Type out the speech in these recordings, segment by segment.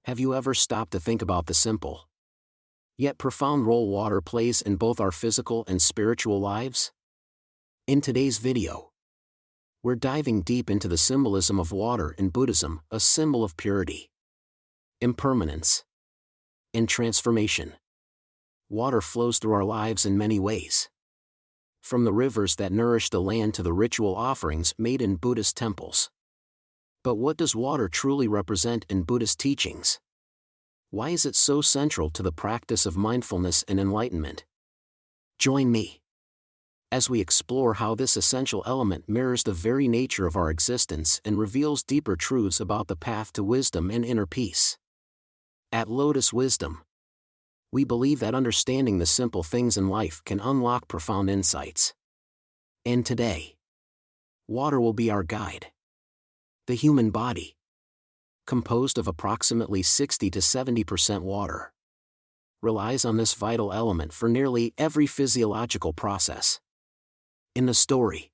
Have you ever stopped to think about the simple, yet profound role water plays in both our physical and spiritual lives? In today's video, we're diving deep into the symbolism of water in Buddhism, a symbol of purity, impermanence, and transformation. Water flows through our lives in many ways. From the rivers that nourish the land to the ritual offerings made in Buddhist temples. But what does water truly represent in Buddhist teachings? Why is it so central to the practice of mindfulness and enlightenment? Join me as we explore how this essential element mirrors the very nature of our existence and reveals deeper truths about the path to wisdom and inner peace. At Lotus Wisdom, we believe that understanding the simple things in life can unlock profound insights. And today, water will be our guide. The human body, composed of approximately 60 to 70% water, relies on this vital element for nearly every physiological process. In the story,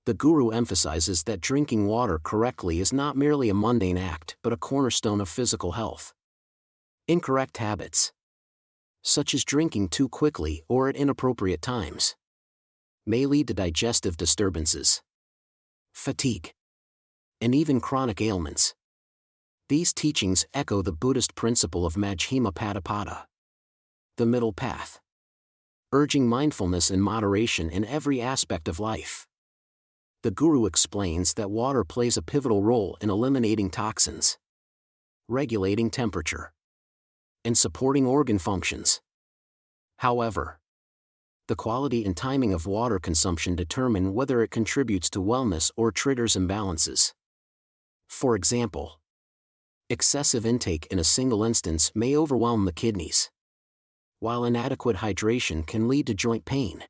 the guru emphasizes that drinking water correctly is not merely a mundane act but a cornerstone of physical health. Incorrect habits, such as drinking too quickly or at inappropriate times, may lead to digestive disturbances, fatigue, and even chronic ailments. These teachings echo the Buddhist principle of Majjhima Padapada, the middle path, urging mindfulness and moderation in every aspect of life. The guru explains that water plays a pivotal role in eliminating toxins, regulating temperature, and supporting organ functions. However, the quality and timing of water consumption determine whether it contributes to wellness or triggers imbalances. For example, excessive intake in a single instance may overwhelm the kidneys, while inadequate hydration can lead to joint pain,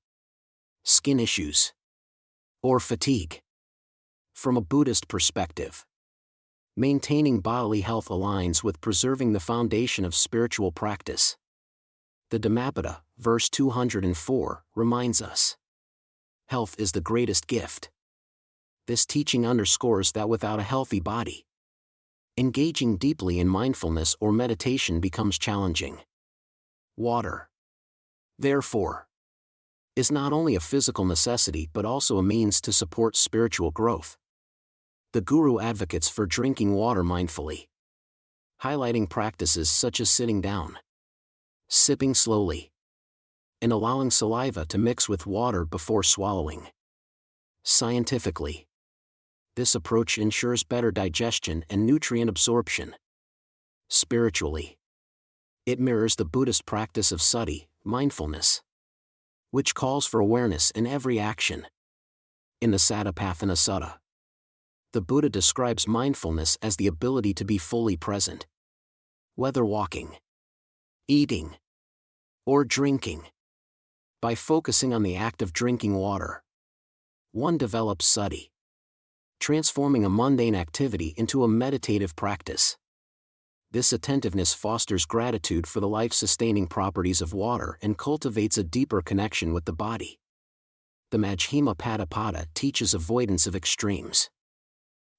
skin issues, or fatigue. From a Buddhist perspective, maintaining bodily health aligns with preserving the foundation of spiritual practice. The Dhammapada, verse 204, reminds us, health is the greatest gift. This teaching underscores that without a healthy body, engaging deeply in mindfulness or meditation becomes challenging. Water, therefore, is not only a physical necessity but also a means to support spiritual growth. The guru advocates for drinking water mindfully, highlighting practices such as sitting down, sipping slowly, and allowing saliva to mix with water before swallowing. Scientifically, this approach ensures better digestion and nutrient absorption. Spiritually, it mirrors the Buddhist practice of sati, mindfulness, which calls for awareness in every action. In the Satipatthana Sutta, the Buddha describes mindfulness as the ability to be fully present, whether walking, eating, or drinking. By focusing on the act of drinking water, one develops sati, transforming a mundane activity into a meditative practice. This attentiveness fosters gratitude for the life-sustaining properties of water and cultivates a deeper connection with the body. The Majjhima Padapada teaches avoidance of extremes.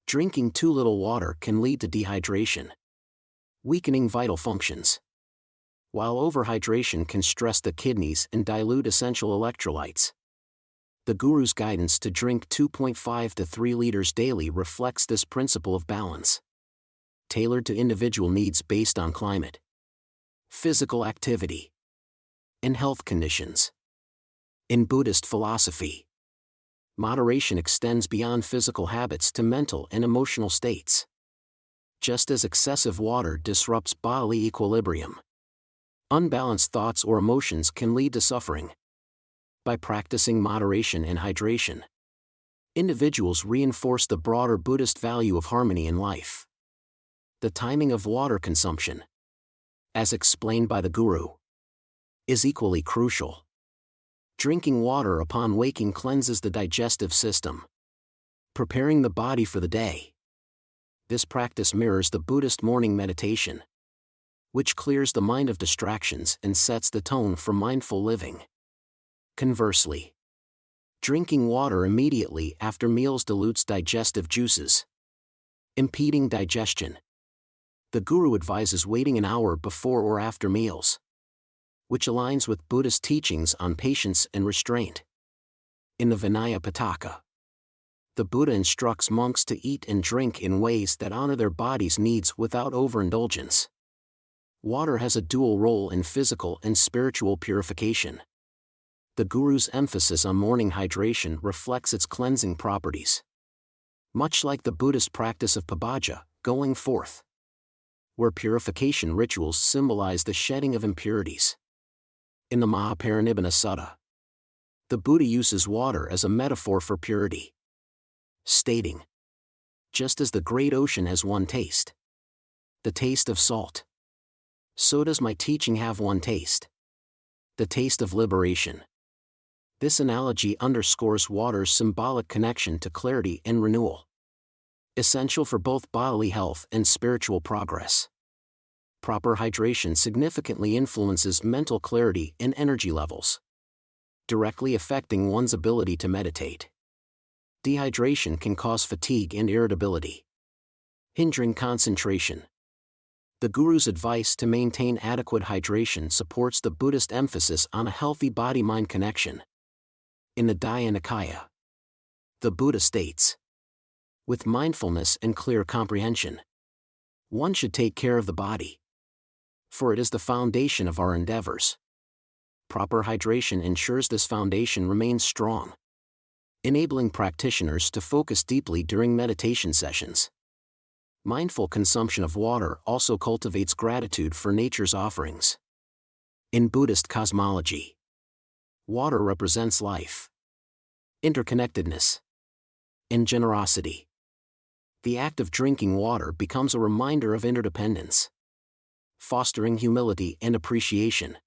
Drinking too little water can lead to dehydration, weakening vital functions, while overhydration can stress the kidneys and dilute essential electrolytes. The guru's guidance to drink 2.5 to 3 liters daily reflects this principle of balance, tailored to individual needs based on climate, physical activity, and health conditions. In Buddhist philosophy, moderation extends beyond physical habits to mental and emotional states. Just as excessive water disrupts bodily equilibrium, unbalanced thoughts or emotions can lead to suffering. By practicing moderation and hydration, individuals reinforce the broader Buddhist value of harmony in life. The timing of water consumption, as explained by the guru, is equally crucial. Drinking water upon waking cleanses the digestive system, preparing the body for the day. This practice mirrors the Buddhist morning meditation, which clears the mind of distractions and sets the tone for mindful living. Conversely, drinking water immediately after meals dilutes digestive juices, impeding digestion. The Guru advises waiting an hour before or after meals, which aligns with Buddhist teachings on patience and restraint. In the Vinaya Pitaka, the Buddha instructs monks to eat and drink in ways that honor their body's needs without overindulgence. Water has a dual role in physical and spiritual purification. The Guru's emphasis on morning hydration reflects its cleansing properties. Much like the Buddhist practice of pabaja, going forth, where purification rituals symbolize the shedding of impurities. In the Mahaparinibbana Sutta, the Buddha uses water as a metaphor for purity, stating, "Just as the great ocean has one taste, the taste of salt, so does my teaching have one taste, the taste of liberation." This analogy underscores water's symbolic connection to clarity and renewal, essential for both bodily health and spiritual progress. Proper hydration significantly influences mental clarity and energy levels, directly affecting one's ability to meditate. Dehydration can cause fatigue and irritability, hindering concentration. The Guru's advice to maintain adequate hydration supports the Buddhist emphasis on a healthy body-mind connection. In the Dhyana, the Buddha states, "With mindfulness and clear comprehension, one should take care of the body, for it is the foundation of our endeavors." Proper hydration ensures this foundation remains strong, enabling practitioners to focus deeply during meditation sessions. Mindful consumption of water also cultivates gratitude for nature's offerings. In Buddhist cosmology, water represents life, interconnectedness, and generosity. The act of drinking water becomes a reminder of interdependence, fostering humility and appreciation.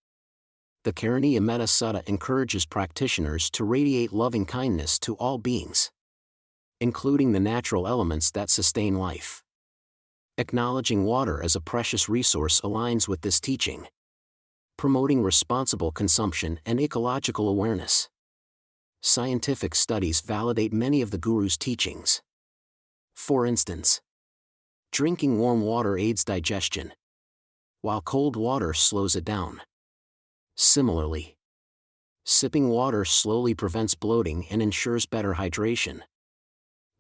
The Karaniya Metta Sutta encourages practitioners to radiate loving kindness to all beings, including the natural elements that sustain life. Acknowledging water as a precious resource aligns with this teaching, promoting responsible consumption and ecological awareness. Scientific studies validate many of the Guru's teachings. For instance, drinking warm water aids digestion, while cold water slows it down. Similarly, sipping water slowly prevents bloating and ensures better hydration.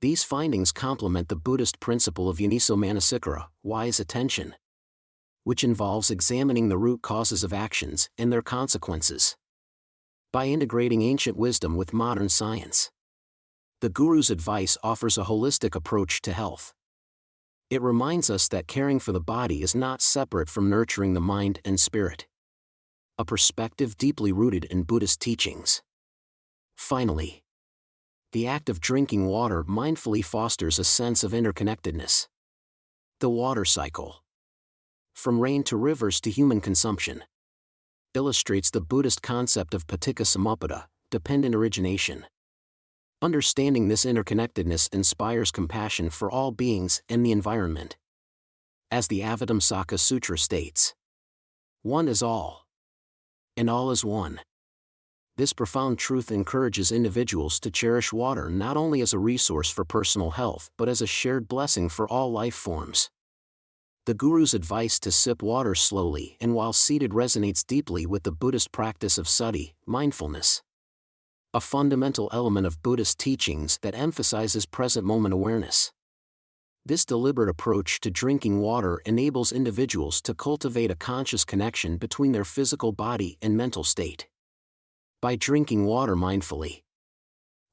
These findings complement the Buddhist principle of Yoniso Manasikara, wise attention, which involves examining the root causes of actions and their consequences. By integrating ancient wisdom with modern science, the Guru's advice offers a holistic approach to health. It reminds us that caring for the body is not separate from nurturing the mind and spirit, a perspective deeply rooted in Buddhist teachings. Finally, the act of drinking water mindfully fosters a sense of interconnectedness. The water cycle, from rain to rivers to human consumption, illustrates the Buddhist concept of paticca samuppada, dependent origination. Understanding this interconnectedness inspires compassion for all beings and the environment. As the Avatamsaka Sutra states, "One is all, and all is one." This profound truth encourages individuals to cherish water not only as a resource for personal health but as a shared blessing for all life forms. The Guru's advice to sip water slowly and while seated resonates deeply with the Buddhist practice of sati, mindfulness, a fundamental element of Buddhist teachings that emphasizes present moment awareness. This deliberate approach to drinking water enables individuals to cultivate a conscious connection between their physical body and mental state. By drinking water mindfully,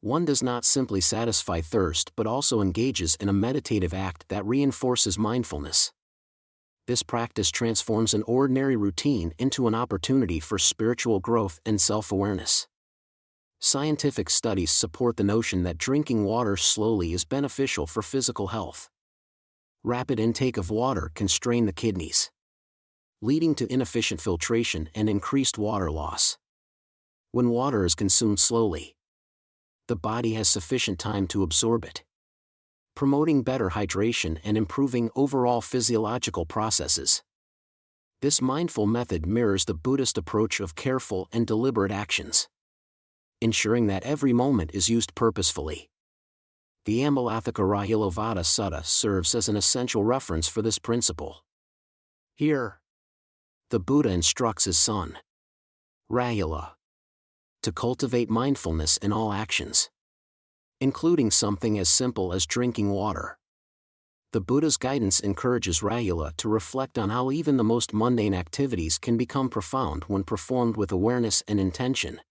one does not simply satisfy thirst but also engages in a meditative act that reinforces mindfulness. This practice transforms an ordinary routine into an opportunity for spiritual growth and self-awareness. Scientific studies support the notion that drinking water slowly is beneficial for physical health. Rapid intake of water can strain the kidneys, leading to inefficient filtration and increased water loss. When water is consumed slowly, the body has sufficient time to absorb it, promoting better hydration and improving overall physiological processes. This mindful method mirrors the Buddhist approach of careful and deliberate actions, ensuring that every moment is used purposefully. The Amalathaka Rahilovada Sutta serves as an essential reference for this principle. Here, the Buddha instructs his son, Rahula, to cultivate mindfulness in all actions, including something as simple as drinking water. The Buddha's guidance encourages Rahula to reflect on how even the most mundane activities can become profound when performed with awareness and intention.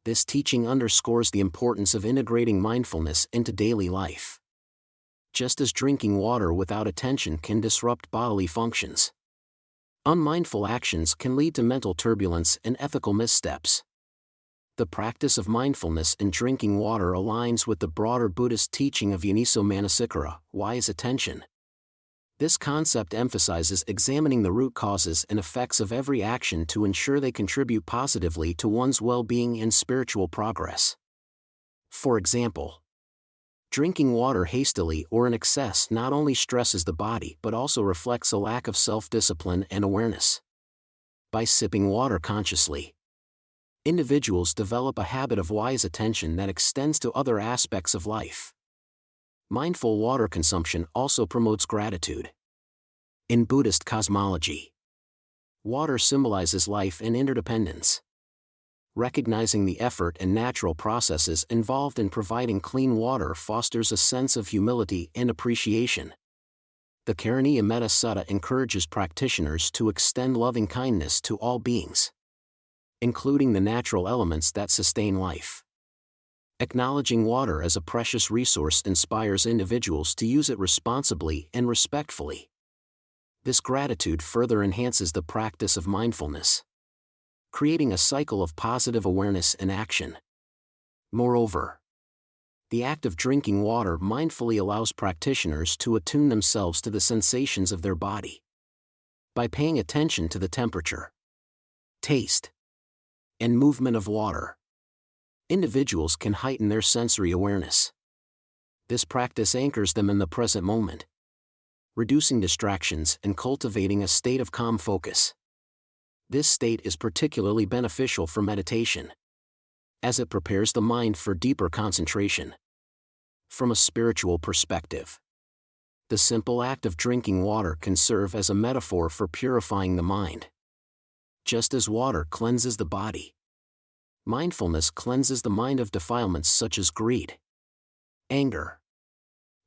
This teaching underscores the importance of integrating mindfulness into daily life. Just as drinking water without attention can disrupt bodily functions, unmindful actions can lead to mental turbulence and ethical missteps. The practice of mindfulness in drinking water aligns with the broader Buddhist teaching of Yoniso Manasikara, wise attention. This concept emphasizes examining the root causes and effects of every action to ensure they contribute positively to one's well-being and spiritual progress. For example, drinking water hastily or in excess not only stresses the body but also reflects a lack of self-discipline and awareness. By sipping water consciously, individuals develop a habit of wise attention that extends to other aspects of life. Mindful water consumption also promotes gratitude. In Buddhist cosmology, water symbolizes life and interdependence. Recognizing the effort and natural processes involved in providing clean water fosters a sense of humility and appreciation. The Karaniya Metta Sutta encourages practitioners to extend loving kindness to all beings, including the natural elements that sustain life. Acknowledging water as a precious resource inspires individuals to use it responsibly and respectfully. This gratitude further enhances the practice of mindfulness, creating a cycle of positive awareness and action. Moreover, the act of drinking water mindfully allows practitioners to attune themselves to the sensations of their body. By paying attention to the temperature, taste, and movement of water, individuals can heighten their sensory awareness. This practice anchors them in the present moment, reducing distractions and cultivating a state of calm focus. This state is particularly beneficial for meditation, as it prepares the mind for deeper concentration. From a spiritual perspective, the simple act of drinking water can serve as a metaphor for purifying the mind. Just as water cleanses the body, mindfulness cleanses the mind of defilements such as greed, anger,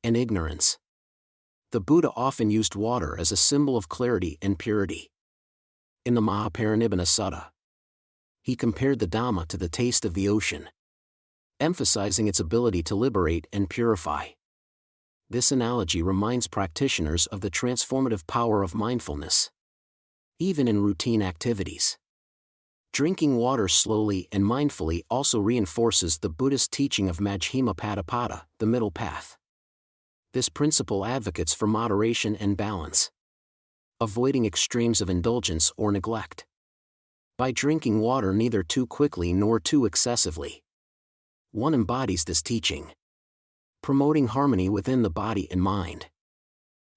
and ignorance. The Buddha often used water as a symbol of clarity and purity. In the Mahaparinibbana Sutta, he compared the Dhamma to the taste of the ocean, emphasizing its ability to liberate and purify. This analogy reminds practitioners of the transformative power of mindfulness, even in routine activities. Drinking water slowly and mindfully also reinforces the Buddhist teaching of Majjhima Padapada, the middle path. This principle advocates for moderation and balance, avoiding extremes of indulgence or neglect. By drinking water neither too quickly nor too excessively, one embodies this teaching, promoting harmony within the body and mind.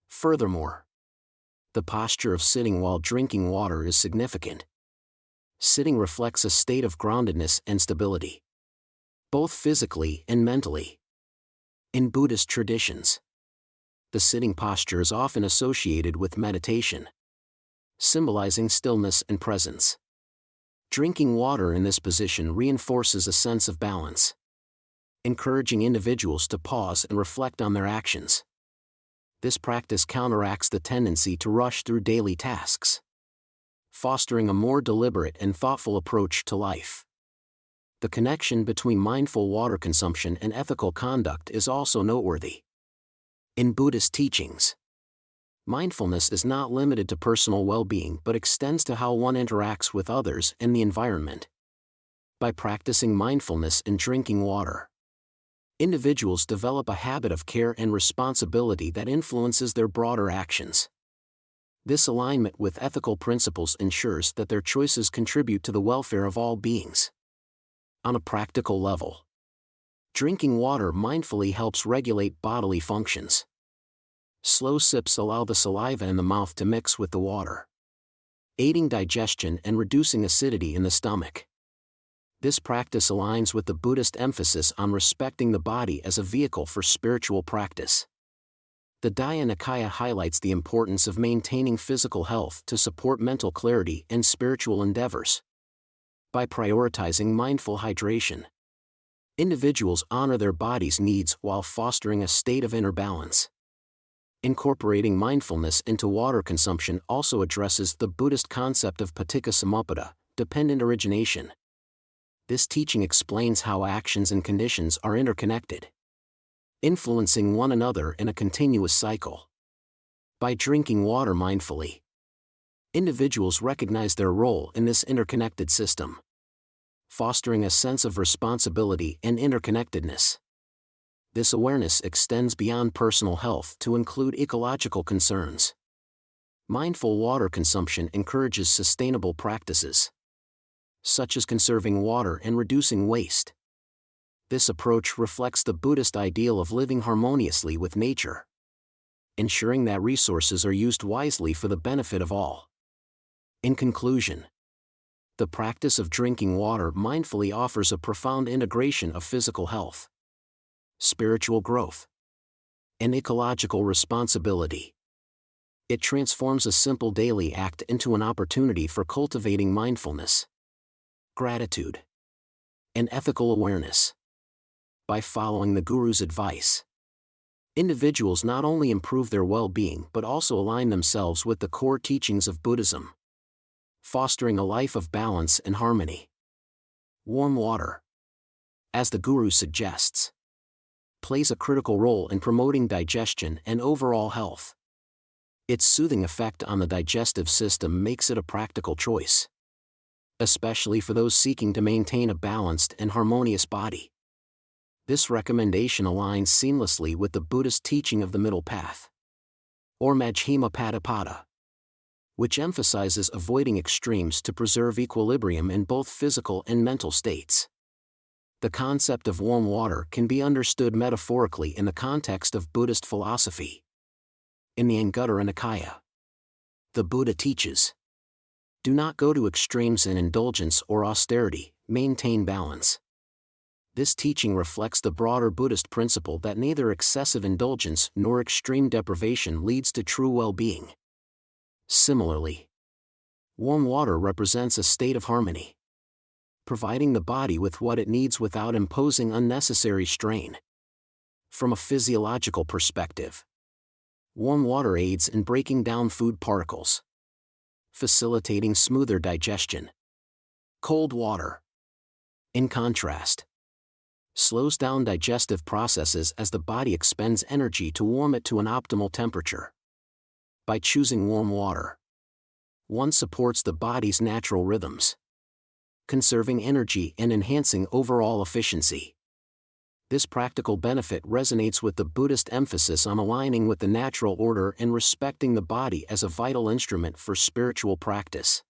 Furthermore, the posture of sitting while drinking water is significant. Sitting reflects a state of groundedness and stability, both physically and mentally. In Buddhist traditions, the sitting posture is often associated with meditation, symbolizing stillness and presence. Drinking water in this position reinforces a sense of balance, encouraging individuals to pause and reflect on their actions. This practice counteracts the tendency to rush through daily tasks, fostering a more deliberate and thoughtful approach to life. The connection between mindful water consumption and ethical conduct is also noteworthy. In Buddhist teachings, mindfulness is not limited to personal well-being but extends to how one interacts with others and the environment. By practicing mindfulness in drinking water, individuals develop a habit of care and responsibility that influences their broader actions. This alignment with ethical principles ensures that their choices contribute to the welfare of all beings. On a practical level, drinking water mindfully helps regulate bodily functions. Slow sips allow the saliva in the mouth to mix with the water, aiding digestion and reducing acidity in the stomach. This practice aligns with the Buddhist emphasis on respecting the body as a vehicle for spiritual practice. The Nikaya highlights the importance of maintaining physical health to support mental clarity and spiritual endeavors. By prioritizing mindful hydration, individuals honor their body's needs while fostering a state of inner balance. Incorporating mindfulness into water consumption also addresses the Buddhist concept of paticca samuppada, dependent origination. This teaching explains how actions and conditions are interconnected, influencing one another in a continuous cycle. By drinking water mindfully, individuals recognize their role in this interconnected system, fostering a sense of responsibility and interconnectedness. This awareness extends beyond personal health to include ecological concerns. Mindful water consumption encourages sustainable practices, such as conserving water and reducing waste. This approach reflects the Buddhist ideal of living harmoniously with nature, ensuring that resources are used wisely for the benefit of all. In conclusion, the practice of drinking water mindfully offers a profound integration of physical health, spiritual growth, and ecological responsibility. It transforms a simple daily act into an opportunity for cultivating mindfulness, gratitude, and ethical awareness. By following the Guru's advice, individuals not only improve their well-being but also align themselves with the core teachings of Buddhism, fostering a life of balance and harmony. Warm water, as the Guru suggests, plays a critical role in promoting digestion and overall health. Its soothing effect on the digestive system makes it a practical choice, especially for those seeking to maintain a balanced and harmonious body. This recommendation aligns seamlessly with the Buddhist teaching of the middle path, or Majjhima Patipada, which emphasizes avoiding extremes to preserve equilibrium in both physical and mental states. The concept of warm water can be understood metaphorically in the context of Buddhist philosophy. In the Anguttara Nikaya, the Buddha teaches, "Do not go to extremes in indulgence or austerity, maintain balance." This teaching reflects the broader Buddhist principle that neither excessive indulgence nor extreme deprivation leads to true well-being. Similarly, warm water represents a state of harmony, providing the body with what it needs without imposing unnecessary strain. From a physiological perspective, warm water aids in breaking down food particles, facilitating smoother digestion. Cold water, in contrast, slows down digestive processes as the body expends energy to warm it to an optimal temperature. By choosing warm water, one supports the body's natural rhythms, conserving energy and enhancing overall efficiency. This practical benefit resonates with the Buddhist emphasis on aligning with the natural order and respecting the body as a vital instrument for spiritual practice.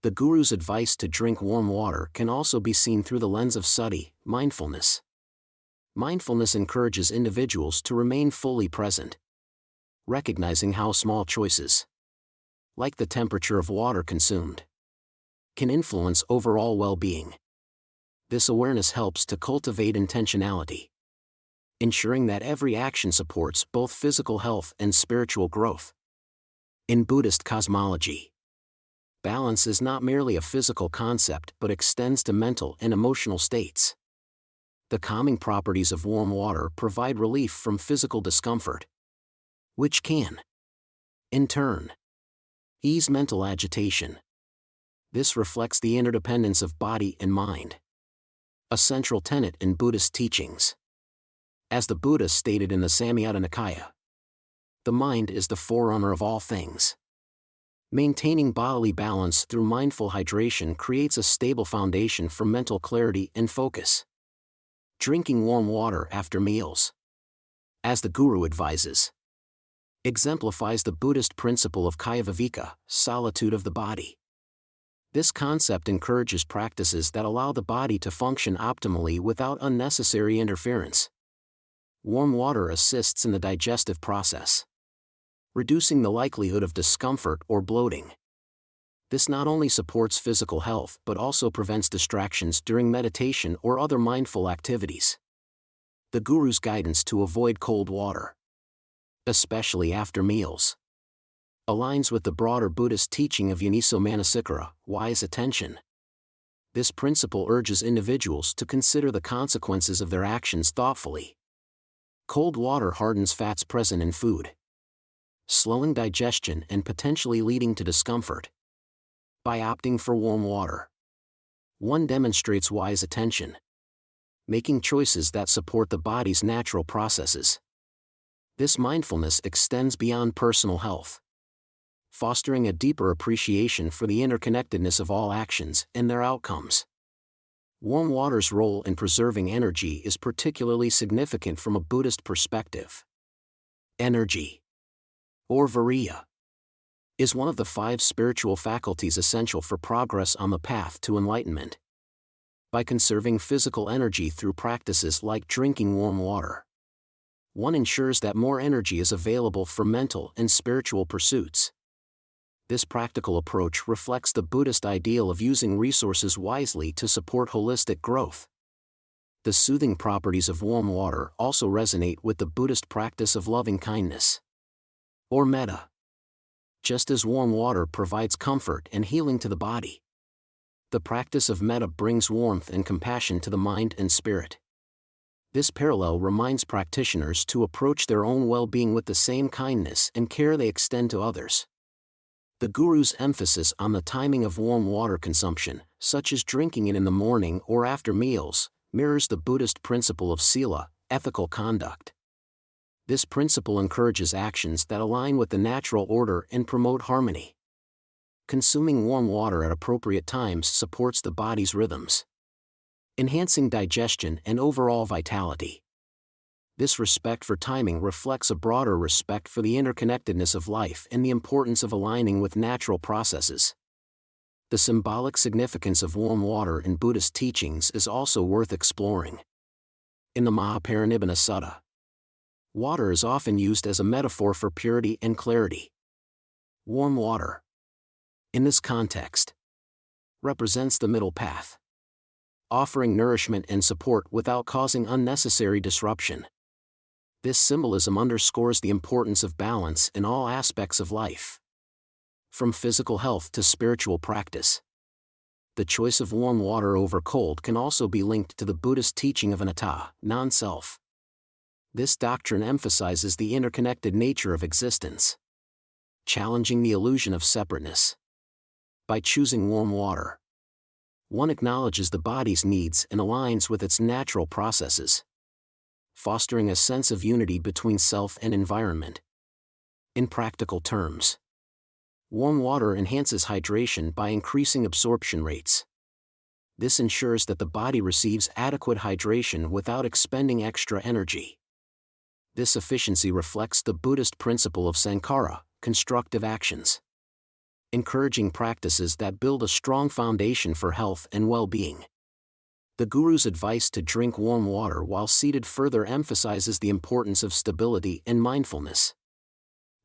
The Guru's advice to drink warm water can also be seen through the lens of sati, mindfulness. Mindfulness encourages individuals to remain fully present, recognizing how small choices, like the temperature of water consumed, can influence overall well-being. This awareness helps to cultivate intentionality, ensuring that every action supports both physical health and spiritual growth. In Buddhist cosmology, balance is not merely a physical concept but extends to mental and emotional states. The calming properties of warm water provide relief from physical discomfort, which can, in turn, ease mental agitation. This reflects the interdependence of body and mind, a central tenet in Buddhist teachings. As the Buddha stated in the Samyutta Nikaya, the mind is the forerunner of all things. Maintaining bodily balance through mindful hydration creates a stable foundation for mental clarity and focus. Drinking warm water after meals, as the Guru advises, exemplifies the Buddhist principle of kaya viveka, solitude of the body. This concept encourages practices that allow the body to function optimally without unnecessary interference. Warm water assists in the digestive process, reducing the likelihood of discomfort or bloating. This not only supports physical health but also prevents distractions during meditation or other mindful activities. The Guru's guidance to avoid cold water, especially after meals, aligns with the broader Buddhist teaching of Yoniso Manasikara, wise attention. This principle urges individuals to consider the consequences of their actions thoughtfully. Cold water hardens fats present in food, slowing digestion and potentially leading to discomfort. By opting for warm water, one demonstrates wise attention, making choices that support the body's natural processes. This mindfulness extends beyond personal health, fostering a deeper appreciation for the interconnectedness of all actions and their outcomes. Warm water's role in preserving energy is particularly significant from a Buddhist perspective. Energy, or viriya, is one of the 5 spiritual faculties essential for progress on the path to enlightenment. By conserving physical energy through practices like drinking warm water, one ensures that more energy is available for mental and spiritual pursuits. This practical approach reflects the Buddhist ideal of using resources wisely to support holistic growth. The soothing properties of warm water also resonate with the Buddhist practice of loving kindness, or metta. Just as warm water provides comfort and healing to the body, the practice of metta brings warmth and compassion to the mind and spirit. This parallel reminds practitioners to approach their own well-being with the same kindness and care they extend to others. The Guru's emphasis on the timing of warm water consumption, such as drinking it in the morning or after meals, mirrors the Buddhist principle of sila, ethical conduct. This principle encourages actions that align with the natural order and promote harmony. Consuming warm water at appropriate times supports the body's rhythms, enhancing digestion and overall vitality. This respect for timing reflects a broader respect for the interconnectedness of life and the importance of aligning with natural processes. The symbolic significance of warm water in Buddhist teachings is also worth exploring. In the Mahaparinibbana Sutta, water is often used as a metaphor for purity and clarity. Warm water, in this context, represents the middle path, offering nourishment and support without causing unnecessary disruption. This symbolism underscores the importance of balance in all aspects of life, from physical health to spiritual practice. The choice of warm water over cold can also be linked to the Buddhist teaching of anatta, non-self. This doctrine emphasizes the interconnected nature of existence, challenging the illusion of separateness. By choosing warm water, one acknowledges the body's needs and aligns with its natural processes, fostering a sense of unity between self and environment. In practical terms, warm water enhances hydration by increasing absorption rates. This ensures that the body receives adequate hydration without expending extra energy. This efficiency reflects the Buddhist principle of sankhara, constructive actions, encouraging practices that build a strong foundation for health and well-being. The Guru's advice to drink warm water while seated further emphasizes the importance of stability and mindfulness.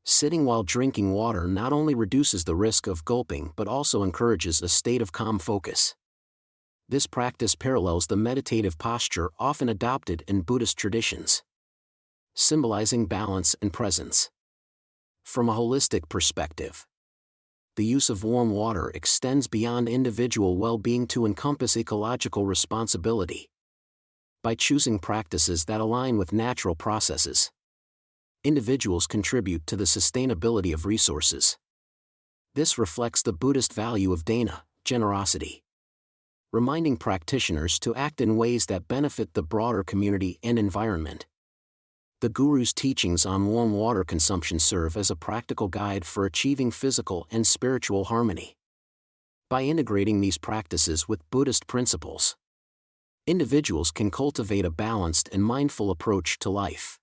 Sitting while drinking water not only reduces the risk of gulping but also encourages a state of calm focus. This practice parallels the meditative posture often adopted in Buddhist traditions, symbolizing balance and presence. From a holistic perspective, the use of warm water extends beyond individual well-being to encompass ecological responsibility. By choosing practices that align with natural processes, individuals contribute to the sustainability of resources. This reflects the Buddhist value of dana, generosity, reminding practitioners to act in ways that benefit the broader community and environment. The Guru's teachings on warm water consumption serve as a practical guide for achieving physical and spiritual harmony. By integrating these practices with Buddhist principles, individuals can cultivate a balanced and mindful approach to life.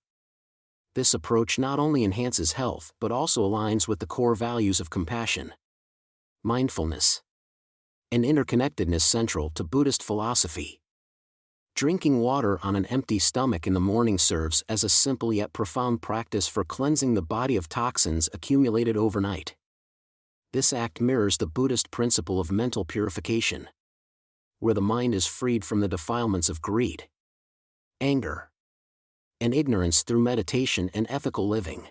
This approach not only enhances health but also aligns with the core values of compassion, mindfulness, and interconnectedness central to Buddhist philosophy. Drinking water on an empty stomach in the morning serves as a simple yet profound practice for cleansing the body of toxins accumulated overnight. This act mirrors the Buddhist principle of mental purification, where the mind is freed from the defilements of greed, anger, and ignorance through meditation and ethical living.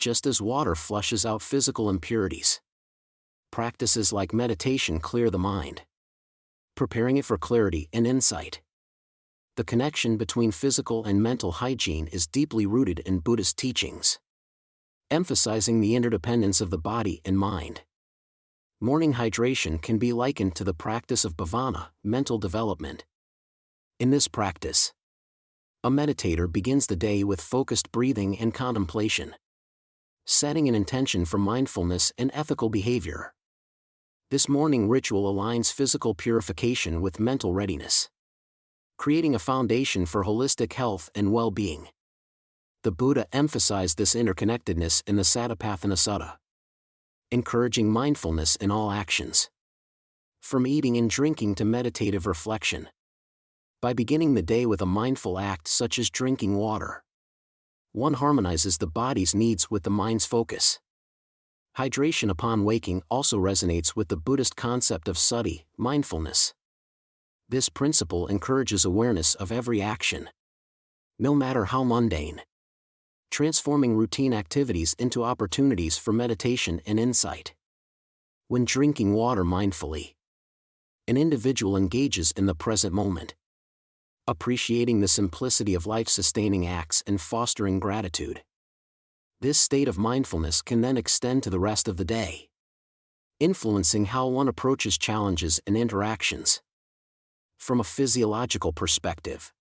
just as water flushes out physical impurities. Practices like meditation clear the mind, preparing it for clarity and insight. The connection between physical and mental hygiene is deeply rooted in Buddhist teachings, emphasizing the interdependence of the body and mind. Morning hydration can be likened to the practice of bhavana, mental development. In this practice, a meditator begins the day with focused breathing and contemplation, setting an intention for mindfulness and ethical behavior. This morning ritual aligns physical purification with mental readiness, creating a foundation for holistic health and well-being. The Buddha emphasized this interconnectedness in the Satipatthana Sutta, encouraging mindfulness in all actions, from eating and drinking to meditative reflection. By beginning the day with a mindful act such as drinking water, one harmonizes the body's needs with the mind's focus. Hydration upon waking also resonates with the Buddhist concept of sati, mindfulness. This principle encourages awareness of every action, no matter how mundane, transforming routine activities into opportunities for meditation and insight. When drinking water mindfully, an individual engages in the present moment, appreciating the simplicity of life-sustaining acts and fostering gratitude. This state of mindfulness can then extend to the rest of the day, influencing how one approaches challenges and interactions. From a physiological perspective,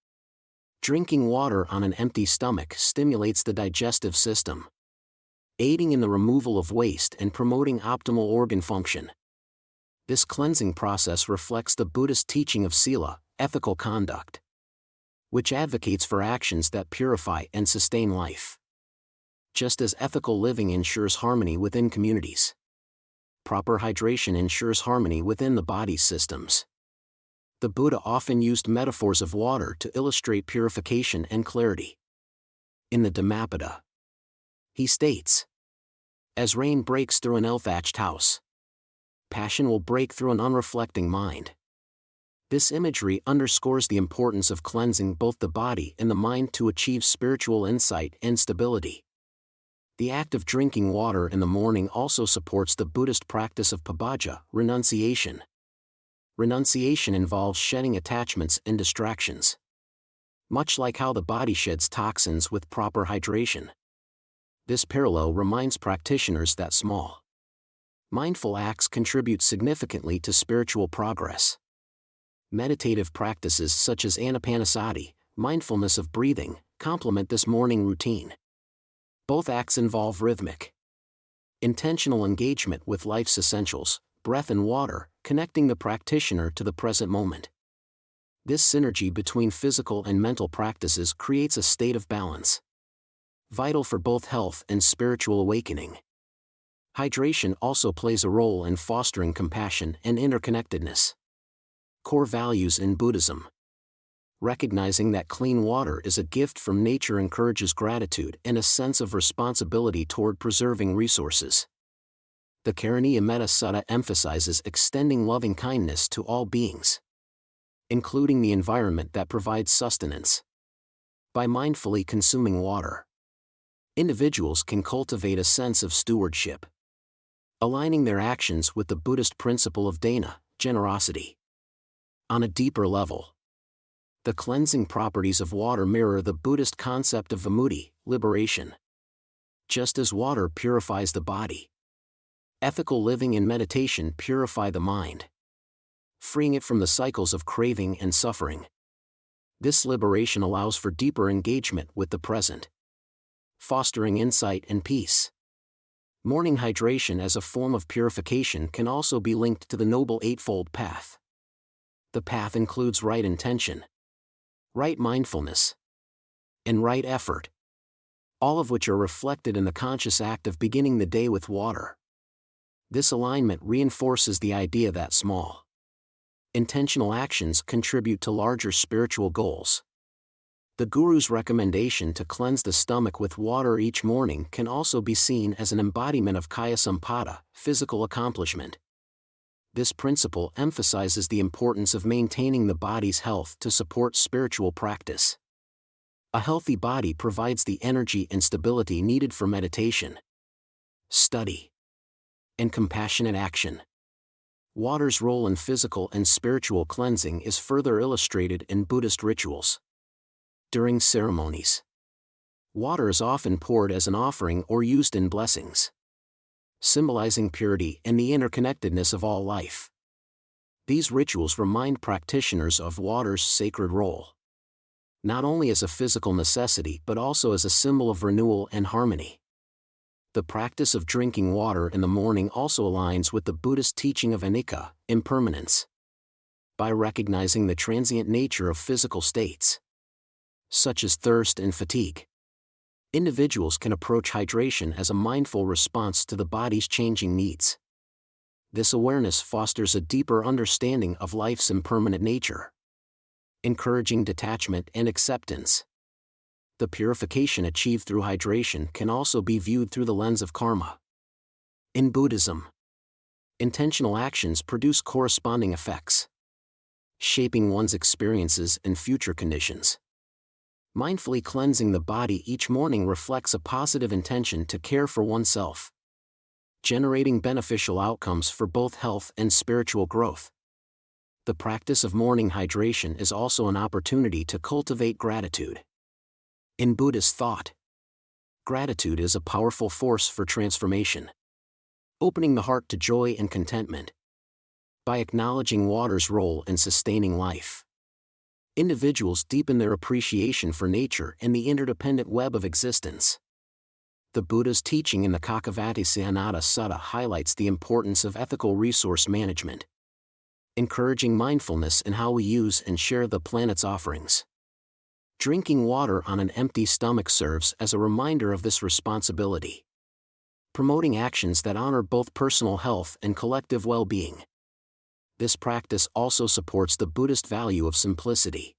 drinking water on an empty stomach stimulates the digestive system, aiding in the removal of waste and promoting optimal organ function. This cleansing process reflects the Buddhist teaching of sila, ethical conduct, which advocates for actions that purify and sustain life. Just as ethical living ensures harmony within communities, proper hydration ensures harmony within the body's systems. The Buddha often used metaphors of water to illustrate purification and clarity. In the Dhammapada, he states, "As rain breaks through an ill-thatched house, passion will break through an unreflecting mind." This imagery underscores the importance of cleansing both the body and the mind to achieve spiritual insight and stability. The act of drinking water in the morning also supports the Buddhist practice of pabbaja, renunciation. Renunciation involves shedding attachments and distractions, much like how the body sheds toxins with proper hydration. This parallel reminds practitioners that small, mindful acts contribute significantly to spiritual progress. Meditative practices such as anapanasati, mindfulness of breathing, complement this morning routine. Both acts involve rhythmic, intentional engagement with life's essentials, breath and water, connecting the practitioner to the present moment. This synergy between physical and mental practices creates a state of balance, vital for both health and spiritual awakening. Hydration also plays a role in fostering compassion and interconnectedness. Core values in Buddhism. Recognizing that clean water is a gift from nature encourages gratitude and a sense of responsibility toward preserving resources. The Karaniya Metta Sutta emphasizes extending loving kindness to all beings, including the environment that provides sustenance. By mindfully consuming water, individuals can cultivate a sense of stewardship, aligning their actions with the Buddhist principle of dana, generosity. On a deeper level, the cleansing properties of water mirror the Buddhist concept of vimutti, liberation. Just as water purifies the body, ethical living and meditation purify the mind, freeing it from the cycles of craving and suffering. This liberation allows for deeper engagement with the present, fostering insight and peace. Morning hydration as a form of purification can also be linked to the Noble Eightfold Path. The path includes right intention, right mindfulness, and right effort, all of which are reflected in the conscious act of beginning the day with water. This alignment reinforces the idea that small, intentional actions contribute to larger spiritual goals. The Guru's recommendation to cleanse the stomach with water each morning can also be seen as an embodiment of Kaya Sampada, physical accomplishment. This principle emphasizes the importance of maintaining the body's health to support spiritual practice. A healthy body provides the energy and stability needed for meditation, study, and compassionate action. Water's role in physical and spiritual cleansing is further illustrated in Buddhist rituals. During ceremonies, water is often poured as an offering or used in blessings, symbolizing purity and the interconnectedness of all life. These rituals remind practitioners of water's sacred role, not only as a physical necessity but also as a symbol of renewal and harmony. The practice of drinking water in the morning also aligns with the Buddhist teaching of anicca, impermanence. By recognizing the transient nature of physical states, such as thirst and fatigue, individuals can approach hydration as a mindful response to the body's changing needs. This awareness fosters a deeper understanding of life's impermanent nature, encouraging detachment and acceptance. The purification achieved through hydration can also be viewed through the lens of karma. In Buddhism, intentional actions produce corresponding effects, shaping one's experiences and future conditions. Mindfully cleansing the body each morning reflects a positive intention to care for oneself, generating beneficial outcomes for both health and spiritual growth. The practice of morning hydration is also an opportunity to cultivate gratitude. In Buddhist thought, gratitude is a powerful force for transformation, opening the heart to joy and contentment. By acknowledging water's role in sustaining life, individuals deepen their appreciation for nature and the interdependent web of existence. The Buddha's teaching in the Kakavati-Sayanatta Sutta highlights the importance of ethical resource management, encouraging mindfulness in how we use and share the planet's offerings. Drinking water on an empty stomach serves as a reminder of this responsibility, promoting actions that honor both personal health and collective well-being. This practice also supports the Buddhist value of simplicity.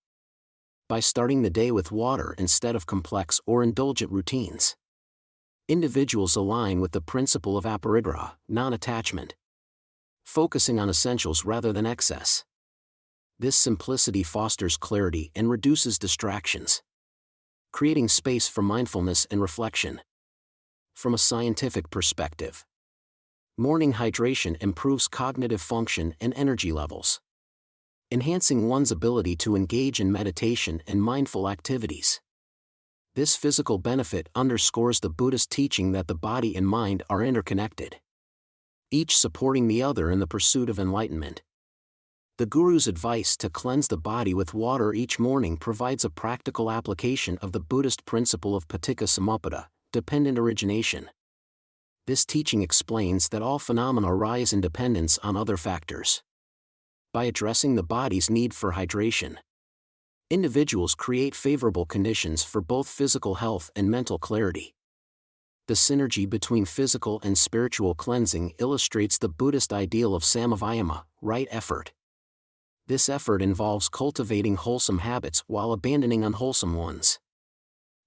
By starting the day with water instead of complex or indulgent routines, individuals align with the principle of aparigraha, non-attachment, focusing on essentials rather than excess. This simplicity fosters clarity and reduces distractions, creating space for mindfulness and reflection. From a scientific perspective, morning hydration improves cognitive function and energy levels, enhancing one's ability to engage in meditation and mindful activities. This physical benefit underscores the Buddhist teaching that the body and mind are interconnected, each supporting the other in the pursuit of enlightenment. The Guru's advice to cleanse the body with water each morning provides a practical application of the Buddhist principle of paticca samuppada, dependent origination. This teaching explains that all phenomena arise in dependence on other factors. By addressing the body's need for hydration, individuals create favorable conditions for both physical health and mental clarity. The synergy between physical and spiritual cleansing illustrates the Buddhist ideal of samavayama, right effort. This effort involves cultivating wholesome habits while abandoning unwholesome ones,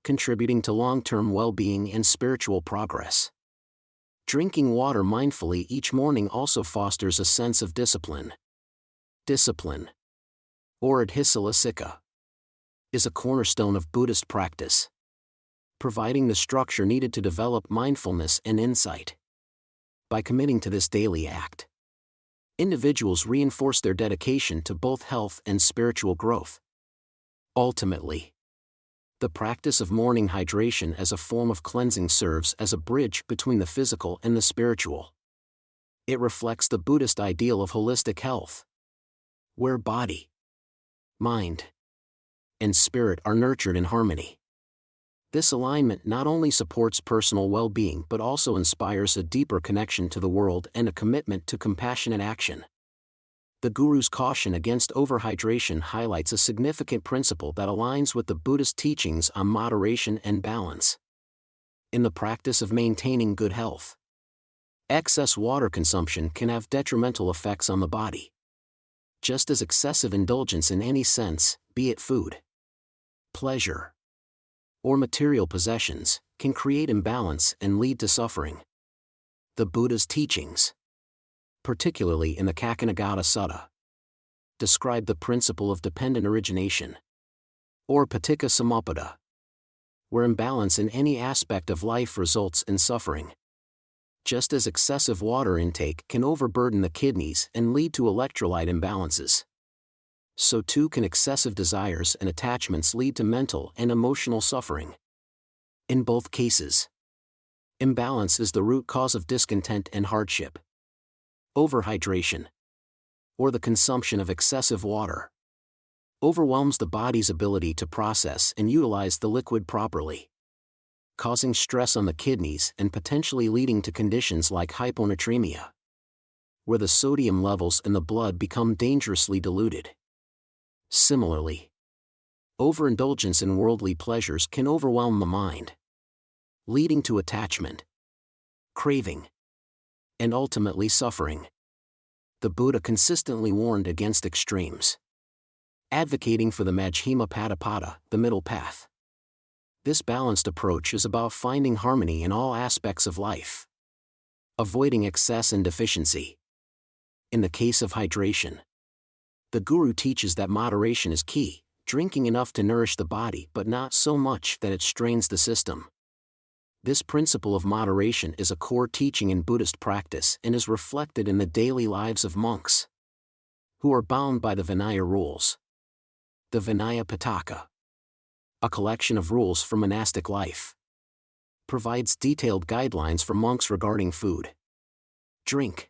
contributing to long-term well-being and spiritual progress. Drinking water mindfully each morning also fosters a sense of discipline. Discipline, or adhisalasika, is a cornerstone of Buddhist practice, providing the structure needed to develop mindfulness and insight. By committing to this daily act, individuals reinforce their dedication to both health and spiritual growth. Ultimately, the practice of morning hydration as a form of cleansing serves as a bridge between the physical and the spiritual. It reflects the Buddhist ideal of holistic health, where body, mind, and spirit are nurtured in harmony. This alignment not only supports personal well-being but also inspires a deeper connection to the world and a commitment to compassionate action. The Guru's caution against overhydration highlights a significant principle that aligns with the Buddhist teachings on moderation and balance. In the practice of maintaining good health, excess water consumption can have detrimental effects on the body. Just as excessive indulgence in any sense, be it food, pleasure, or material possessions, can create imbalance and lead to suffering. The Buddha's teachings, particularly in the Kakinagata Sutta, describe the principle of dependent origination, or paticca samuppada, where imbalance in any aspect of life results in suffering. Just as excessive water intake can overburden the kidneys and lead to electrolyte imbalances, so too can excessive desires and attachments lead to mental and emotional suffering. In both cases, imbalance is the root cause of discontent and hardship. Overhydration, or the consumption of excessive water, overwhelms the body's ability to process and utilize the liquid properly, causing stress on the kidneys and potentially leading to conditions like hyponatremia, where the sodium levels in the blood become dangerously diluted. Similarly, overindulgence in worldly pleasures can overwhelm the mind, leading to attachment, craving, and ultimately suffering. The Buddha consistently warned against extremes, advocating for the Majjhima Padapada, the middle path. This balanced approach is about finding harmony in all aspects of life, avoiding excess and deficiency. In the case of hydration, the Guru teaches that moderation is key, drinking enough to nourish the body but not so much that it strains the system. This principle of moderation is a core teaching in Buddhist practice and is reflected in the daily lives of monks, who are bound by the Vinaya rules. The Vinaya Pitaka, a collection of rules for monastic life, provides detailed guidelines for monks regarding food, drink,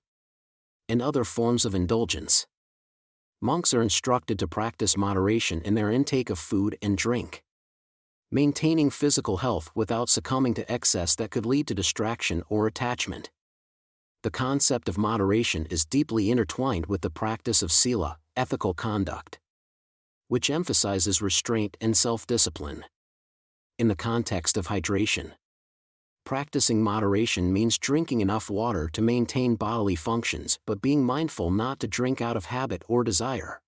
and other forms of indulgence. Monks are instructed to practice moderation in their intake of food and drink, maintaining physical health without succumbing to excess that could lead to distraction or attachment. The concept of moderation is deeply intertwined with the practice of sila, ethical conduct, which emphasizes restraint and self-discipline. In the context of hydration, practicing moderation means drinking enough water to maintain bodily functions but being mindful not to drink out of habit or desire.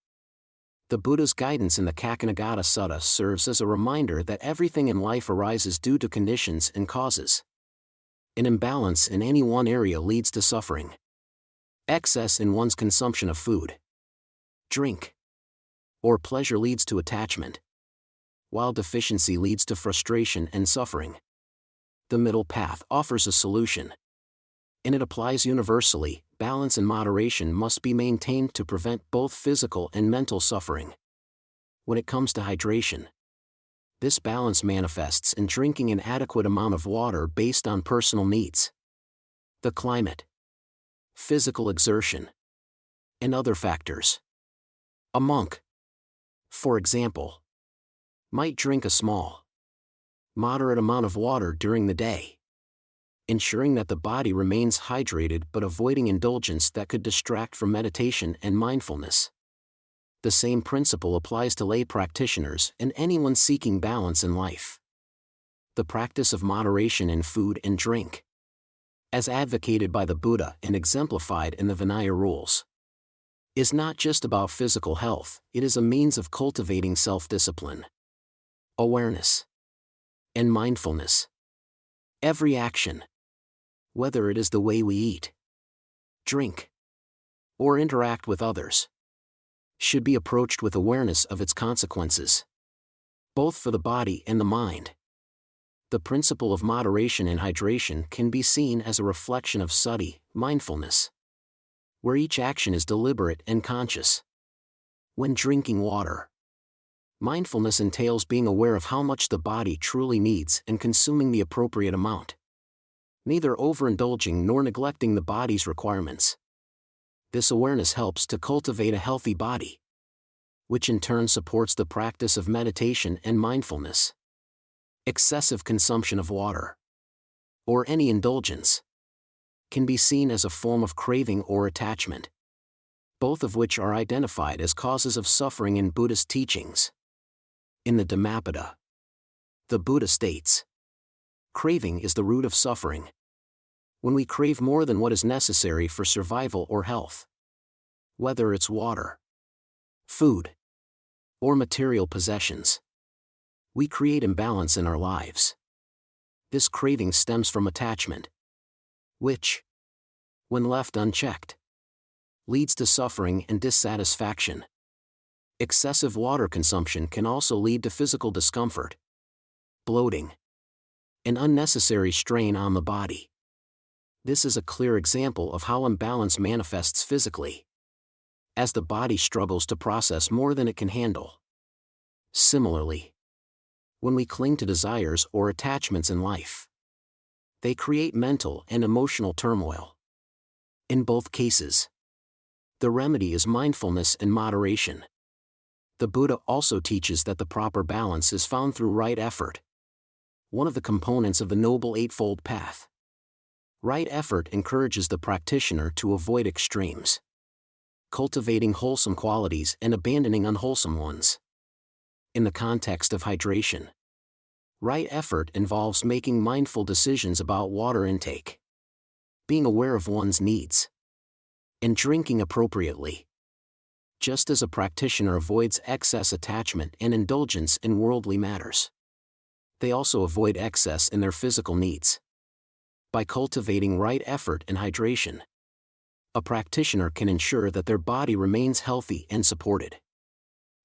The Buddha's guidance in the Kakinagata Sutta serves as a reminder that everything in life arises due to conditions and causes. An imbalance in any one area leads to suffering. Excess in one's consumption of food, drink, or pleasure leads to attachment, while deficiency leads to frustration and suffering. The middle path offers a solution, and it applies universally. Balance and moderation must be maintained to prevent both physical and mental suffering. When it comes to hydration, this balance manifests in drinking an adequate amount of water based on personal needs, the climate, physical exertion, and other factors. A monk, for example, might drink a small, moderate amount of water during the day, ensuring that the body remains hydrated but avoiding indulgence that could distract from meditation and mindfulness. The same principle applies to lay practitioners and anyone seeking balance in life. The practice of moderation in food and drink, as advocated by the Buddha and exemplified in the Vinaya rules, is not just about physical health, it is a means of cultivating self-discipline, awareness, and mindfulness. Every action, whether it is the way we eat, drink, or interact with others, should be approached with awareness of its consequences, both for the body and the mind. The principle of moderation in hydration can be seen as a reflection of sati, mindfulness, where each action is deliberate and conscious. When drinking water, mindfulness entails being aware of how much the body truly needs and consuming the appropriate amount, neither overindulging nor neglecting the body's requirements. This awareness helps to cultivate a healthy body, which in turn supports the practice of meditation and mindfulness. Excessive consumption of water, or any indulgence, can be seen as a form of craving or attachment, both of which are identified as causes of suffering in Buddhist teachings. In the Dhammapada, the Buddha states, "Craving is the root of suffering. When we crave more than what is necessary for survival or health, whether it's water, food, or material possessions, we create imbalance in our lives. This craving stems from attachment, which, when left unchecked, leads to suffering and dissatisfaction. Excessive water consumption can also lead to physical discomfort, bloating, and unnecessary strain on the body. This is a clear example of how imbalance manifests physically, as the body struggles to process more than it can handle. Similarly, when we cling to desires or attachments in life, they create mental and emotional turmoil. In both cases, the remedy is mindfulness and moderation. The Buddha also teaches that the proper balance is found through right effort, one of the components of the Noble Eightfold Path. Right effort encourages the practitioner to avoid extremes, cultivating wholesome qualities and abandoning unwholesome ones. In the context of hydration, right effort involves making mindful decisions about water intake, being aware of one's needs, and drinking appropriately. Just as a practitioner avoids excess attachment and indulgence in worldly matters, they also avoid excess in their physical needs. By cultivating right effort and hydration, a practitioner can ensure that their body remains healthy and supported,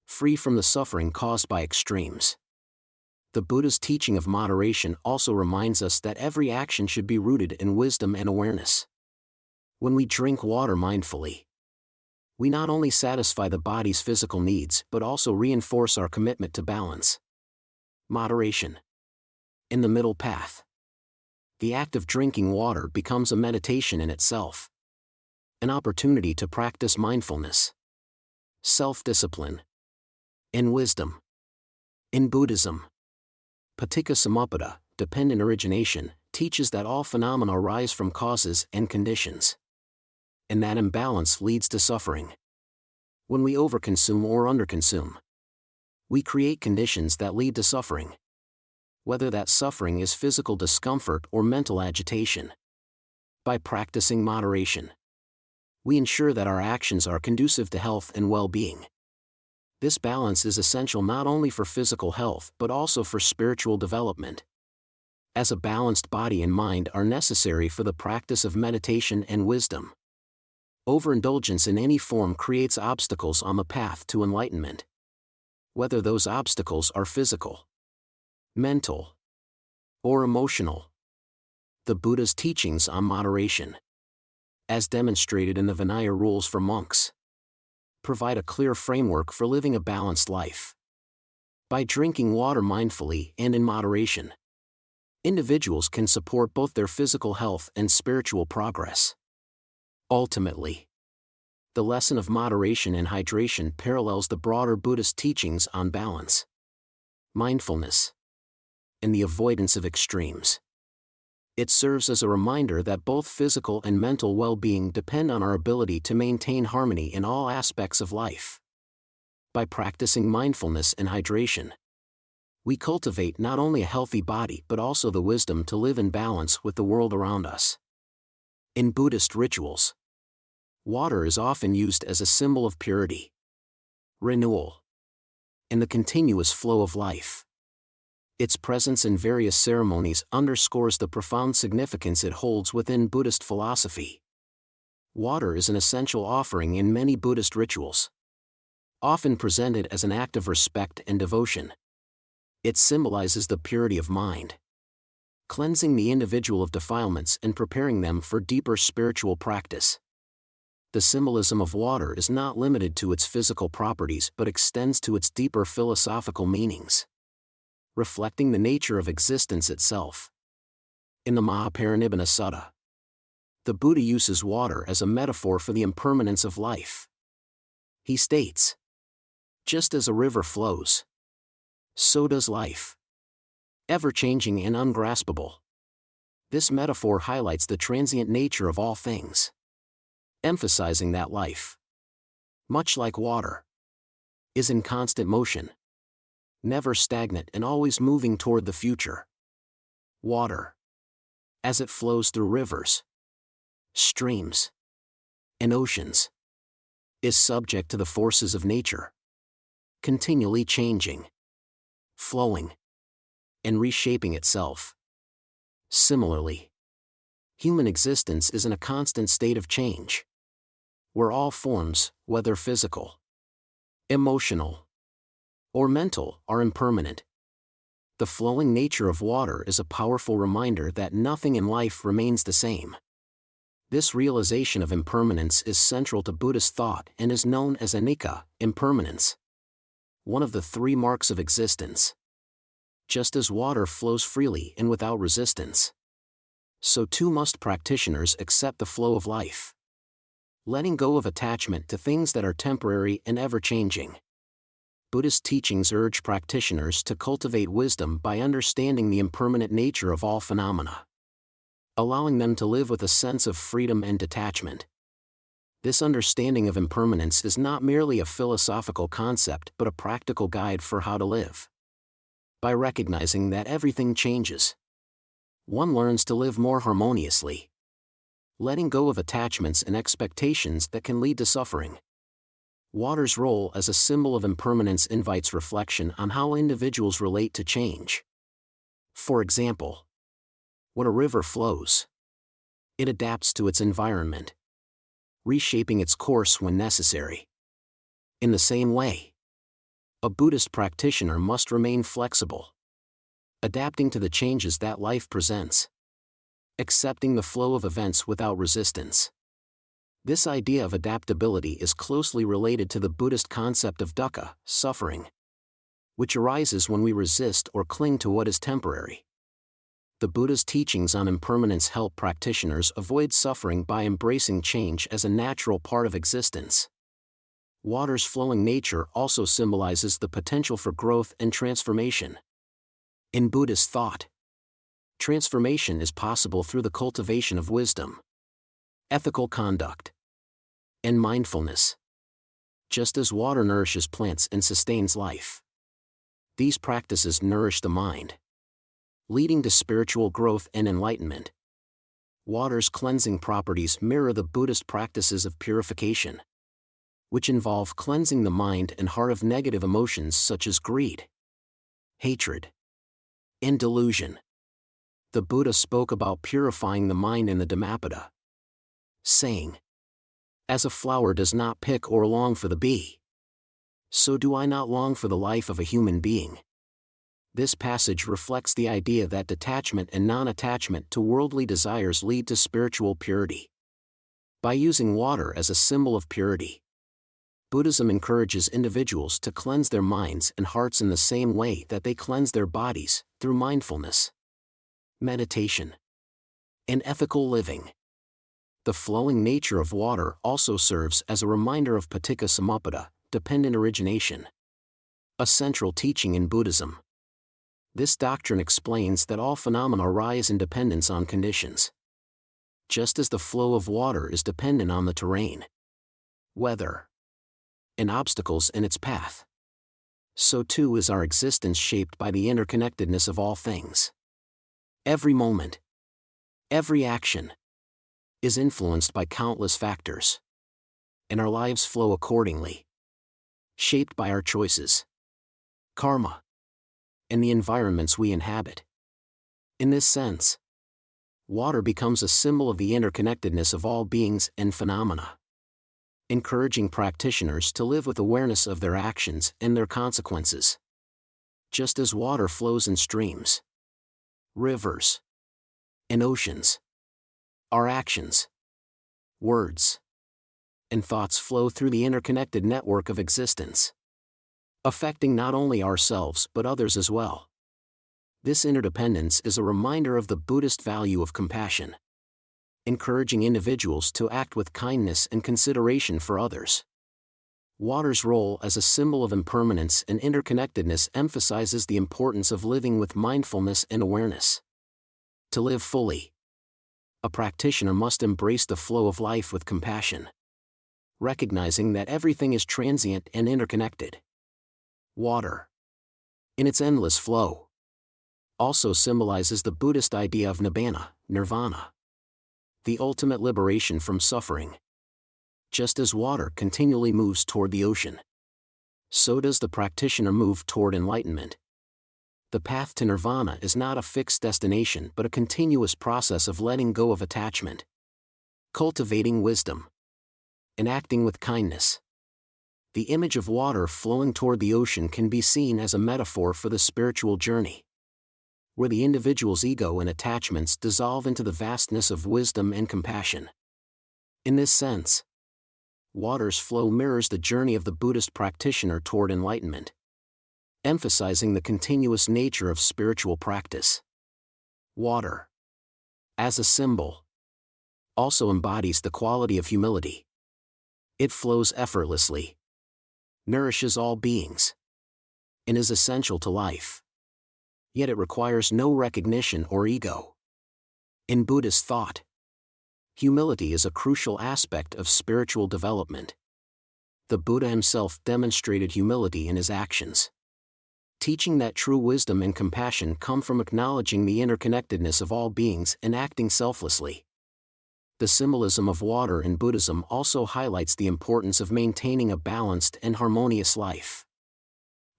free from the suffering caused by extremes. The Buddha's teaching of moderation also reminds us that every action should be rooted in wisdom and awareness. When we drink water mindfully, we not only satisfy the body's physical needs but also reinforce our commitment to balance. Moderation. In the middle path, the act of drinking water becomes a meditation in itself, an opportunity to practice mindfulness, self-discipline, and wisdom. In Buddhism, Paticca dependent origination, teaches that all phenomena arise from causes and conditions, and that imbalance leads to suffering. When we overconsume or underconsume, we create conditions that lead to suffering, whether that suffering is physical discomfort or mental agitation. By practicing moderation, we ensure that our actions are conducive to health and well-being. This balance is essential not only for physical health but also for spiritual development, as a balanced body and mind are necessary for the practice of meditation and wisdom. Overindulgence in any form creates obstacles on the path to enlightenment, whether those obstacles are physical, mental, or emotional. The Buddha's teachings on moderation, as demonstrated in the Vinaya rules for monks, provide a clear framework for living a balanced life. By drinking water mindfully and in moderation, individuals can support both their physical health and spiritual progress. Ultimately, the lesson of moderation and hydration parallels the broader Buddhist teachings on balance, mindfulness, and the avoidance of extremes. It serves as a reminder that both physical and mental well-being depend on our ability to maintain harmony in all aspects of life. By practicing mindfulness and hydration, we cultivate not only a healthy body but also the wisdom to live in balance with the world around us. In Buddhist rituals, water is often used as a symbol of purity, renewal, and the continuous flow of life. Its presence in various ceremonies underscores the profound significance it holds within Buddhist philosophy. Water is an essential offering in many Buddhist rituals, often presented as an act of respect and devotion. It symbolizes the purity of mind, cleansing the individual of defilements and preparing them for deeper spiritual practice. The symbolism of water is not limited to its physical properties but extends to its deeper philosophical meanings, reflecting the nature of existence itself. In the Mahaparinibbana Sutta, the Buddha uses water as a metaphor for the impermanence of life. He states, "Just as a river flows, so does life, ever-changing and ungraspable." This metaphor highlights the transient nature of all things, emphasizing that life, much like water, is in constant motion, never stagnant and always moving toward the future. Water, as it flows through rivers, streams, and oceans, is subject to the forces of nature, continually changing, flowing, and reshaping itself. Similarly, human existence is in a constant state of change, where all forms, whether physical, emotional, or mental, are impermanent. The flowing nature of water is a powerful reminder that nothing in life remains the same. This realization of impermanence is central to Buddhist thought and is known as anicca, impermanence, one of the three marks of existence. Just as water flows freely and without resistance, so too must practitioners accept the flow of life, letting go of attachment to things that are temporary and ever-changing. Buddhist teachings urge practitioners to cultivate wisdom by understanding the impermanent nature of all phenomena, allowing them to live with a sense of freedom and detachment. This understanding of impermanence is not merely a philosophical concept but a practical guide for how to live. By recognizing that everything changes, one learns to live more harmoniously, letting go of attachments and expectations that can lead to suffering. Water's role as a symbol of impermanence invites reflection on how individuals relate to change. For example, when a river flows, it adapts to its environment, reshaping its course when necessary. In the same way, a Buddhist practitioner must remain flexible, adapting to the changes that life presents, accepting the flow of events without resistance. This idea of adaptability is closely related to the Buddhist concept of dukkha, suffering, which arises when we resist or cling to what is temporary. The Buddha's teachings on impermanence help practitioners avoid suffering by embracing change as a natural part of existence. Water's flowing nature also symbolizes the potential for growth and transformation. In Buddhist thought, transformation is possible through the cultivation of wisdom, ethical conduct, and mindfulness. Just as water nourishes plants and sustains life, these practices nourish the mind, leading to spiritual growth and enlightenment. Water's cleansing properties mirror the Buddhist practices of purification, which involve cleansing the mind and heart of negative emotions such as greed, hatred, and delusion. The Buddha spoke about purifying the mind in the Dhammapada, saying, "As a flower does not pick or long for the bee, so do I not long for the life of a human being." This passage reflects the idea that detachment and non-attachment to worldly desires lead to spiritual purity. By using water as a symbol of purity, Buddhism encourages individuals to cleanse their minds and hearts in the same way that they cleanse their bodies, through mindfulness, meditation, and ethical living. The flowing nature of water also serves as a reminder of paticca samuppada, dependent origination, a central teaching in Buddhism. This doctrine explains that all phenomena arise in dependence on conditions. Just as the flow of water is dependent on the terrain, weather, and obstacles in its path, so too is our existence shaped by the interconnectedness of all things. Every moment, every action, is influenced by countless factors, and our lives flow accordingly, shaped by our choices, karma, and the environments we inhabit. In this sense, water becomes a symbol of the interconnectedness of all beings and phenomena, encouraging practitioners to live with awareness of their actions and their consequences. Just as water flows in streams, rivers, and oceans, our actions, words, and thoughts flow through the interconnected network of existence, affecting not only ourselves but others as well. This interdependence is a reminder of the Buddhist value of compassion, encouraging individuals to act with kindness and consideration for others. Water's role as a symbol of impermanence and interconnectedness emphasizes the importance of living with mindfulness and awareness. To live fully, a practitioner must embrace the flow of life with compassion, recognizing that everything is transient and interconnected. Water, in its endless flow, also symbolizes the Buddhist idea of nibbana, nirvana, the ultimate liberation from suffering. Just as water continually moves toward the ocean, so does the practitioner move toward enlightenment. The path to nirvana is not a fixed destination but a continuous process of letting go of attachment, cultivating wisdom, and acting with kindness. The image of water flowing toward the ocean can be seen as a metaphor for the spiritual journey, where the individual's ego and attachments dissolve into the vastness of wisdom and compassion. In this sense, water's flow mirrors the journey of the Buddhist practitioner toward enlightenment, emphasizing the continuous nature of spiritual practice. Water, as a symbol, also embodies the quality of humility. It flows effortlessly, nourishes all beings, and is essential to life. Yet it requires no recognition or ego. In Buddhist thought, humility is a crucial aspect of spiritual development. The Buddha himself demonstrated humility in his actions, teaching that true wisdom and compassion come from acknowledging the interconnectedness of all beings and acting selflessly. The symbolism of water in Buddhism also highlights the importance of maintaining a balanced and harmonious life.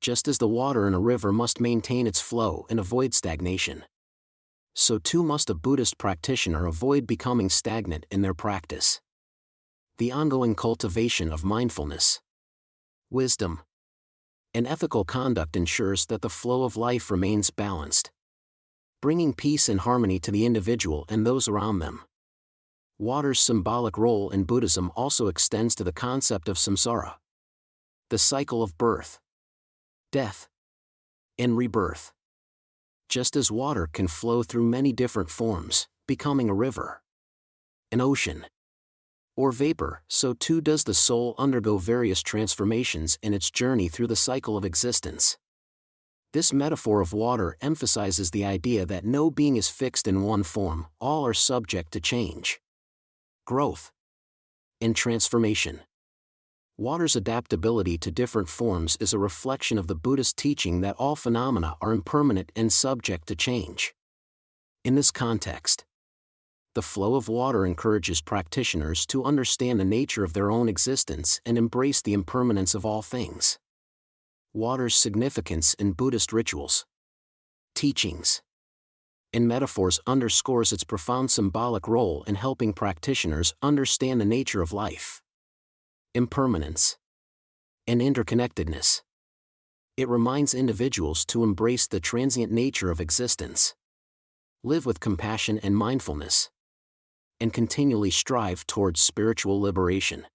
Just as the water in a river must maintain its flow and avoid stagnation, so too must a Buddhist practitioner avoid becoming stagnant in their practice. The ongoing cultivation of mindfulness, wisdom, and ethical conduct ensures that the flow of life remains balanced, bringing peace and harmony to the individual and those around them. Water's symbolic role in Buddhism also extends to the concept of samsara, the cycle of birth, death, and rebirth. Just as water can flow through many different forms, becoming a river, an ocean, or vapor, so too does the soul undergo various transformations in its journey through the cycle of existence. This metaphor of water emphasizes the idea that no being is fixed in one form, all are subject to change, growth, and transformation. Water's adaptability to different forms is a reflection of the Buddhist teaching that all phenomena are impermanent and subject to change. In this context, the flow of water encourages practitioners to understand the nature of their own existence and embrace the impermanence of all things. Water's significance in Buddhist rituals, teachings, and metaphors underscores its profound symbolic role in helping practitioners understand the nature of life, impermanence, and interconnectedness. It reminds individuals to embrace the transient nature of existence, live with compassion and mindfulness, and continually strive towards spiritual liberation.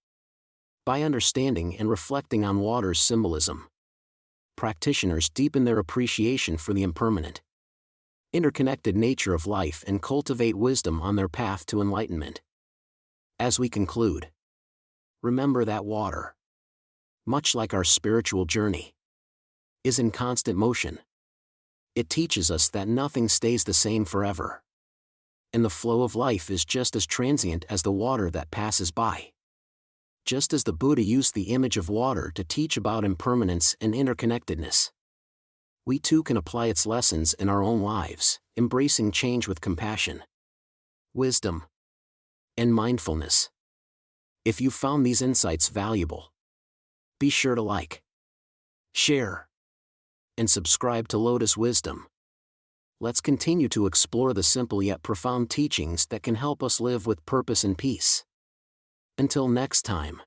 By understanding and reflecting on water's symbolism, practitioners deepen their appreciation for the impermanent, interconnected nature of life and cultivate wisdom on their path to enlightenment. As we conclude, remember that water, much like our spiritual journey, is in constant motion. It teaches us that nothing stays the same forever, and the flow of life is just as transient as the water that passes by. Just as the Buddha used the image of water to teach about impermanence and interconnectedness, we too can apply its lessons in our own lives, embracing change with compassion, wisdom, and mindfulness. If you found these insights valuable, be sure to like, share, and subscribe to Lotus Wisdom. Let's continue to explore the simple yet profound teachings that can help us live with purpose and peace. Until next time,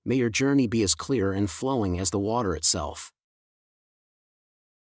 may your journey be as clear and flowing as the water itself.